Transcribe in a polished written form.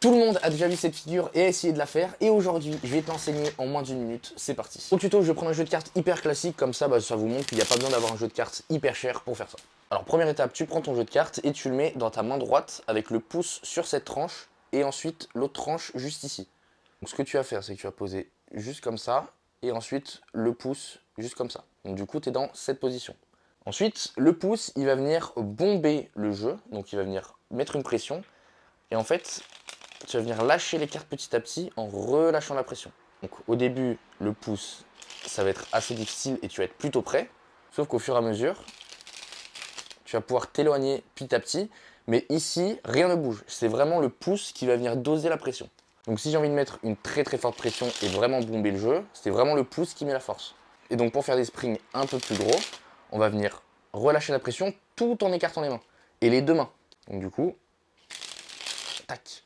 Tout le monde a déjà vu cette figure et a essayé de la faire, et aujourd'hui je vais t'enseigner en moins d'1 minute, c'est parti. Au tuto je vais prendre un jeu de cartes hyper classique, comme ça ça vous montre qu'il n'y a pas besoin d'avoir un jeu de cartes hyper cher pour faire ça. Alors première étape, tu prends ton jeu de cartes et tu le mets dans ta main droite avec le pouce sur cette tranche et ensuite l'autre tranche juste ici. Donc ce que tu vas faire, c'est que tu vas poser juste comme ça et ensuite le pouce juste comme ça. Donc du coup tu es dans cette position. Ensuite le pouce il va venir bomber le jeu, donc il va venir mettre une pression et en fait tu vas venir lâcher les cartes petit à petit en relâchant la pression. Donc au début, le pouce, ça va être assez difficile et tu vas être plutôt prêt. Sauf qu'au fur et à mesure, tu vas pouvoir t'éloigner petit à petit. Mais ici, rien ne bouge. C'est vraiment le pouce qui va venir doser la pression. Donc si j'ai envie de mettre une très très forte pression et vraiment bomber le jeu, c'est vraiment le pouce qui met la force. Et donc pour faire des springs un peu plus gros, on va venir relâcher la pression tout en écartant les mains. Et les deux mains. Donc du coup, tac.